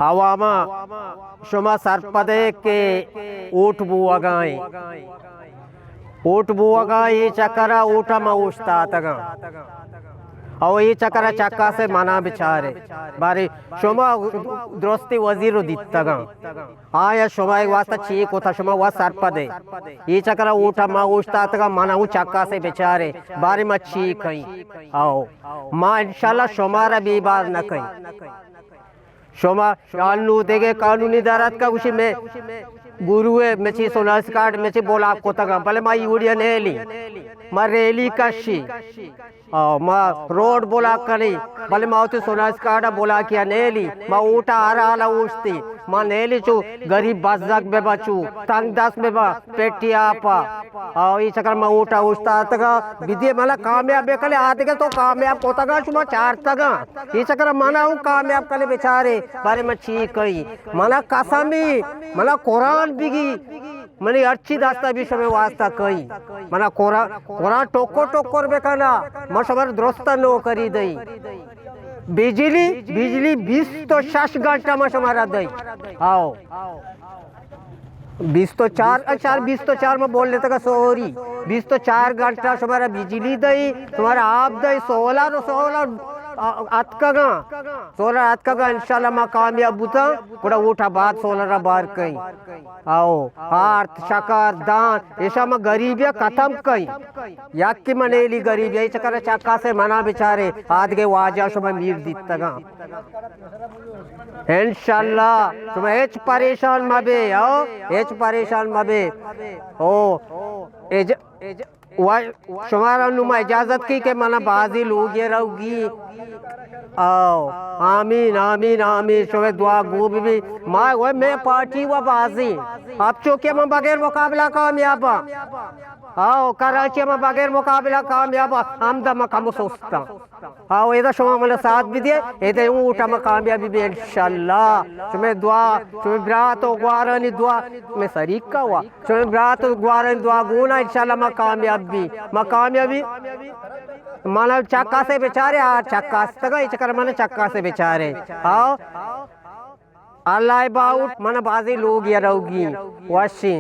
हवामा शुमा सरपदे के ऊट बुआगाए ऊट बुआगा ये चकरा ऊटा मऊस्ता तगा और ये चकरा चक्का से मना बिचारे बारी शुमा दोस्ती वजीर दित्तगा आया शुमा एक वास्ता चीक होता शुमा वा सरपदे ये चकरा ऊटा मऊस्ता तगा मना ऊ चक्का से बिचारे बारी में चीक कहीं आओ माँ इंशाल्लाह शुमारा भी बार न कहीं शोमा कानू देगे कानूनी दारत का कुछ में गुरुए में ची सोनास कार्ड में ची बोला आपको तक पहले माँ यूरिया नेली माँ रेली कशी माँ रोड बोला करी भले माँ तो सोनास कार्ड बोला किया नेली माँ ऊटा आरा उठती माँ नेली चू गरीब बाज़ाक में बचू तंग दास में बा पेटी आपा और ये चक्कर में ऊटा उठता तक विधि मला कामयाब बेकले आते के तो कामयाब होता का शुमा चार तक ये चक्कर माना हूँ कामयाब कले बेचारे बारे में ठीक कही मला कसमी मला कुरान बिगी मने अच्छी दास्ता विषय में वास्ता कही मना कुरान टोको टोकोर बेकना मशवर द्रोस्ता नो करी दई बिजली बिजली 20 तो 6 घंटा में हमारा दई आओ 20 तो 4 में बोल लेते का सॉरी 20 तो 4 घंटा हमारा बिजली दई तुम्हारा आप दई 16 सोलह का इंशाल्लाह माँ कामयाब बुता बड़ा उठा बात 16 बार कहीं आओ आर्थ शकार दान ऐसा में गरीबिया खत्म कहीं याक की मनेली गरीबिया इस चक्कर चक्का से मना बेचारे आज के वाजा शुभ मीर दित्तगा इंशाल्लाह तुम्हें एच परेशान मबे आओ एच परेशान मबे ओ एज शुमारा नुमा इजाजत की के मना बाजी लोग ये रहोगी आओ आमीन आमीन आमीन शुभ दुआ गूब भी माँ वो मैं पार्टी व बाजी आप चौके में बगैर मुकाबला कामयाब आओ कराची में बगैर मुकाबला कामयाब आमदा मकाम सोचता आओ इधर शुमा मतलब साथ भी दिए इधर ऊँटा में कामयाबी भी इंशाल्लाह शुमे दुआ शुमे ब्रात और ग्वारानी दुआ में शरीक का हुआ शुमे ब्रात और ग्वारानी दुआ गुना इंशाल्लाह मैं कामयाबी माना चक्का से बेचारे आ चक्का से चक्कर माने चक्का से बेचारे आओ अल्लाह बाउट माना बाजी लोग ये रहोगी वाशी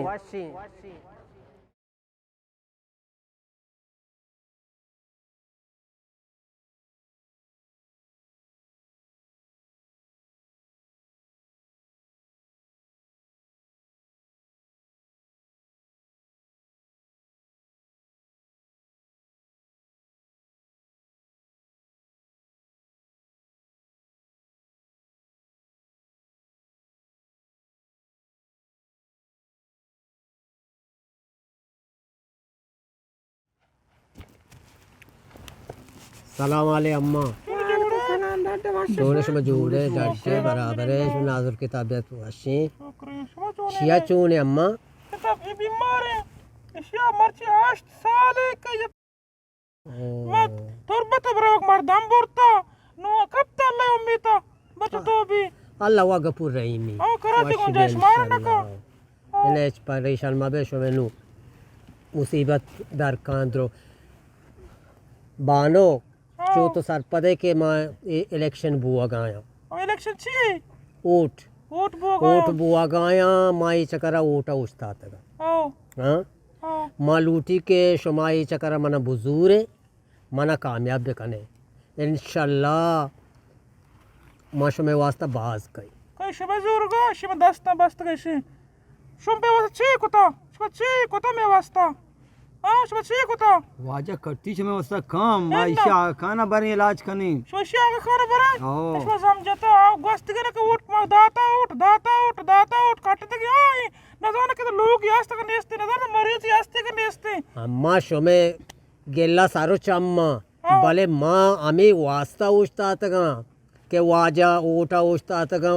सलाम वाले अम्मा दोनों जोड़े डटे बराबर है इसमें नाजुर की तबीयत वाशी शिया चूने अम्मा बीमार है शिया मर्ची 8 साल है कि मैं तुरबत बरोग मर्दम बोरता नो कब तले उम्मीता बचतो भी अल्लाह वा गफूर रहीमी ओ कराती गुंजाइश मारना का इन्हें परेशान मबे शोमेनु मुसीबत दर कांद्रो बानो जो तो सरपदे के माँ इलेक्शन बुआ गाया इलेक्शन छी वोट बुआ गाया माई चकरा वोटा उस्ता तगा हाँ माँ लूटी के शुमाई चकरा मना बुजूरे मना कामयाब बेकने इंशाल्लाह माँ शुमे वास्ता बाज कई शुमे जुर्गा शुमे दस्ता बस्त कैसे शुमे वास्ता छी कोता में वास्ता शुमे छी कोता वाजा करती शुमे वास्ता काम माइशा खाना बरे इलाज कनी शोशिया का खाना बरे इसमें समझता आप गोश्त के ना उठ दाता उठ काटते के आई न जाने के तो लोग यास्ता का नेस्ते न जाने मरीज यास्ते का नेस्ते अम्मा शुमे गेला सारो चम्मा भले माँ आमी वास्ता उस्ता तगा के वाजा ओटा उस्ता तगा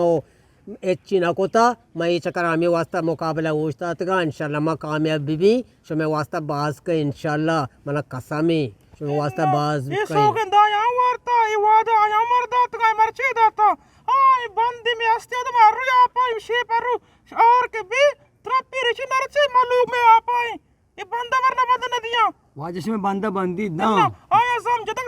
एच्ची ना कोता मैं ये चक्कर आमी वास्ता मुकाबला उस्ता तगा इंशाल्लाह माँ कामयाब भी शुमे वास्ता बाज का इंशाल्लाह मना कसामी शुमे वास्ता बाज ये सोगंदा या वार्ता ये वादा या मरदा तगा मरचे दाता आई बंदी में अस्ते तो मारू या पाई शे परू और के भी त्रपी रिची नरचे मालूम में आ पाई ये बंदा वरना बंद न दिया वाजा शुमे बंदा बंदी ना आया समझ तक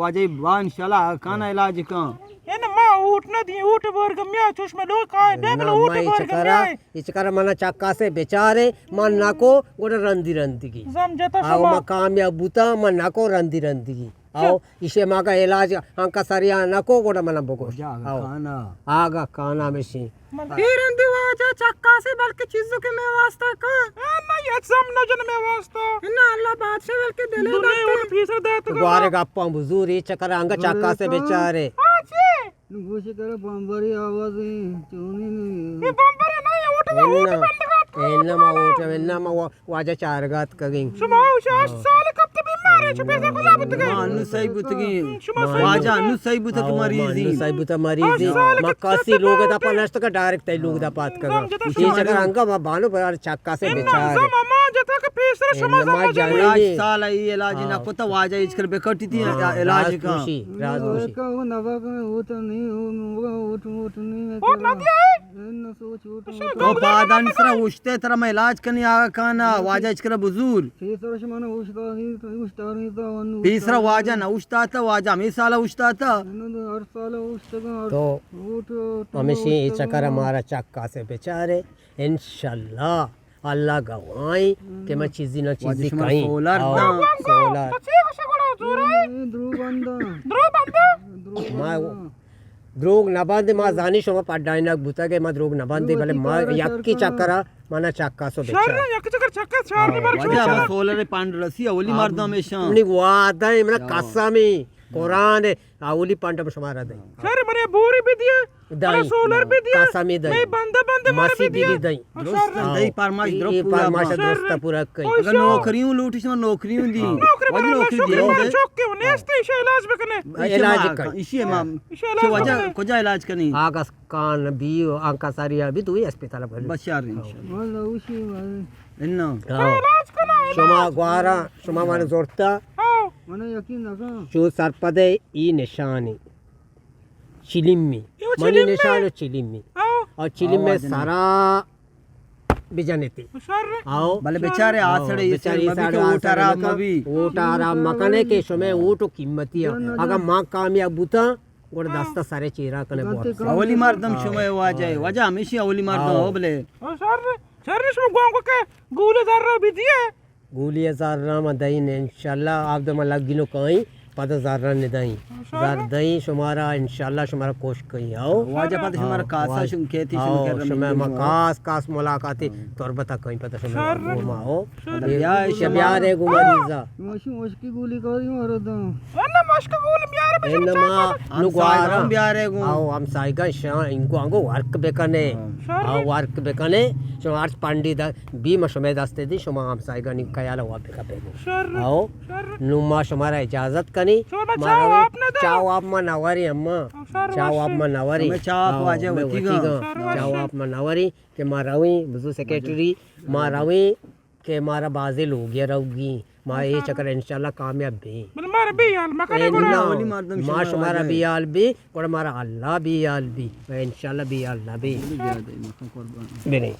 वाजे बान शाला खाना इलाज का इन मा ऊट न दी ऊट वर्ग म्या चश्मा लो काय देबल ऊट वर्ग म्या इचकरा मना चक्का से बेचारे मन नाको गोड़ रंदी रंदी की समझता आओ शमा मा कामयाब बूता मन नाको रंदी रंदी की आओ इसे मा का इलाज अंका सरिया नको गोड़ मना बको आओ खाना आगा काना में सी हिरंदी वाजा चक्का से बल्कि चीजों के में वास्ता का ना ये सम न जन में वास्ता ना अल्लाह बादशाह बल्कि दिले दाते ऊट फीसर दाते ग्वारे गप्पा बुजूरी चक्कर अंगा चक्का से बेचारे आजी घुस कर बम्बरी आवाज चोनी ये बम्बर ना ये ऊट में ऊट बंद काट इन्ना मा वाजा चारगात कगिंग शमा उशाश साल कब ते बीमार है छुपे से गुजा बुत गए अनु सही बुतगी वाजा अनु सही बुतक मरीजी साहिबुता मरीजी मक्कासी लोग दा पनस्त का डायरेक्ट तै लोग दा पात कर ये चक्कर अंगा मा बानो बार चक्का से बेचारे मामा जता के फीसर शमा मा इलाज जानी साला ये इलाज ना को तो वाजा इचकर बेकटी थी इलाज का राजकोषी का वो नवा का वो तो नहीं वो उठ नहीं ऊट ना दिया है न सोच उठ तो पादान सरा उठते तरह मैं इलाज करने आगा खाना वाजा इचकर बुजुर्ग तीसरा शमाना उठता नहीं तो तीसरा वाजा ना उठता था वाजा मैं साला उठता था हर साल उठता तो हमेशा ये चक्कर हमारा चक्का से बेचारे इंशाल्लाह अल्लाह गवाई कि मैं चीज़ी ना चीज़ी कहीं सोलर सोलर ठीक है शगड़ा जोर है ध्रुव बंदा माँ द्रोग न बांधे माँ जानी शोमा पड्डाइना बुता के माँ द्रोग न बांधे भले माँ यक्की चक्करा माना चक्का सो शर बेचारे यक चक्कर चक्कर चार ने बार वाजा सोलर पांड रसी ओली मार दो हमेशा अपनी वादा है मेरा कसमी कुरान है आवली पांडव शुमारा दे शर मरे बोरी भी दिए दाई सोलर भी दिया कसमी दे नहीं बंदे बंदे मार मासी भी दिया दीदी दई दही परमाश द्रोह ये पूरा परमाश दोस्त पूरा कई अगर नौकरियों लूटी सो नौकरियों दी वाजा नौकरी दी चौक के नेस्ते इसे इलाज भी करने इलाज कर इसी माम से वाजा कोजा इलाज करनी आगस कान भी अंका सारिया भी तू अस्पताल पर बचार इंशाल्लाह उसी इन्ना इलाज करना शुमा ग्वारा शुमा माने जोरता आओ मने यकीन लगा जो सरपदे ई निशानी चिलिम्मी मनी निशान चिलिम्मी आओ और चिलिम में सारा बिजानेती शर आओ भले बेचारे आसड़े इसे बेचारी मबी साढ़े के आसड़े उठारा लगा, मबी उठारा मकाने के समय ऊँटो कीमती है अगर माँ कामयाब बुता गोड़ दस्ता सारे चेहरा कने बहुत अवली मार दम समय वाजा वाजा हमेशा अवली मार दो बोले शर ने गांव को के गुले दर्रा भी दिए गोली हजार राम दई ने इंशाल्लाह आप दम लग गिनो कहीं पता जार ने दई जार दई शुमारा इंशाल्लाह शुमारा कोश कहीं आओ वाजा पता हमारा कासा शुम कहती शुम आओ कर रहा समय मकास कास मुलाकाती तौर बता कहीं पता समय घुमाओ ब्याह प्यार है गुमारीजा मुश्की गोली करी मारो दो वरना मश्क गुल म्यार पे इनमा नुगवारा ब्यारे गो आओ हम साइगा शा इनको आंगो वर्क बेकने आओ वर्क बेकने जो आर्ट पांडी दा बी मशमे दस्ते दी शुमा हम साइगा नि कयाला वा बेका पे शर आओ नुमा शुमारा इजाजत कनी मारा चाव आप मनावरी अम्मा चाव आप मनावरी मैं चाव वाजे वतीगा चाव आप मनावरी के मारावी बुजु सेक्रेटरी मारावी के मारा बाजे लोग गया रहोगी माँ ये चक्कर इंशाल्लाह कामयाब भी मार भी यार मकने ना माँ शुमारा भी आल भी और हमारा अल्लाह भी आल भी इंशाल्लाह भी अल्लाह भी नहीं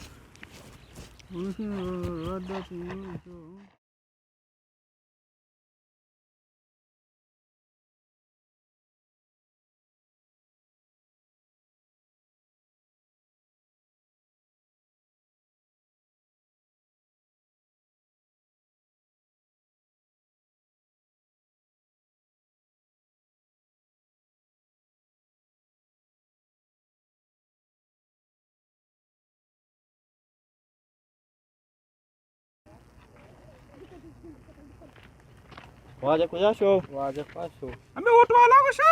वाजा कुजा शो वाजा पाशो हमें ओट वाला को शा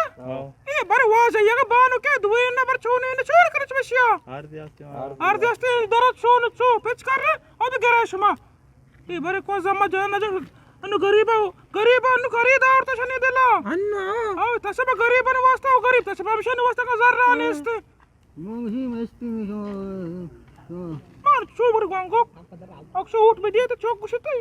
ए बारे वाजा यगा बानो के दुए नंबर छोने ने छोर कर चमशिया आर दियास्ते दरत शोन छो पिच कर अब गरे शमा ए बारे को जमा जाना जो अनु गरीब गरीबांना खरीदावर तसं नाही दिला अण्णा अहो तसं मग गरीबाने वाचता गरीब तसं भविष्याने वाचता का जर राहणे असते मार शोभर गांगो अक्षय उठ में दिए तो चौक कुछ तो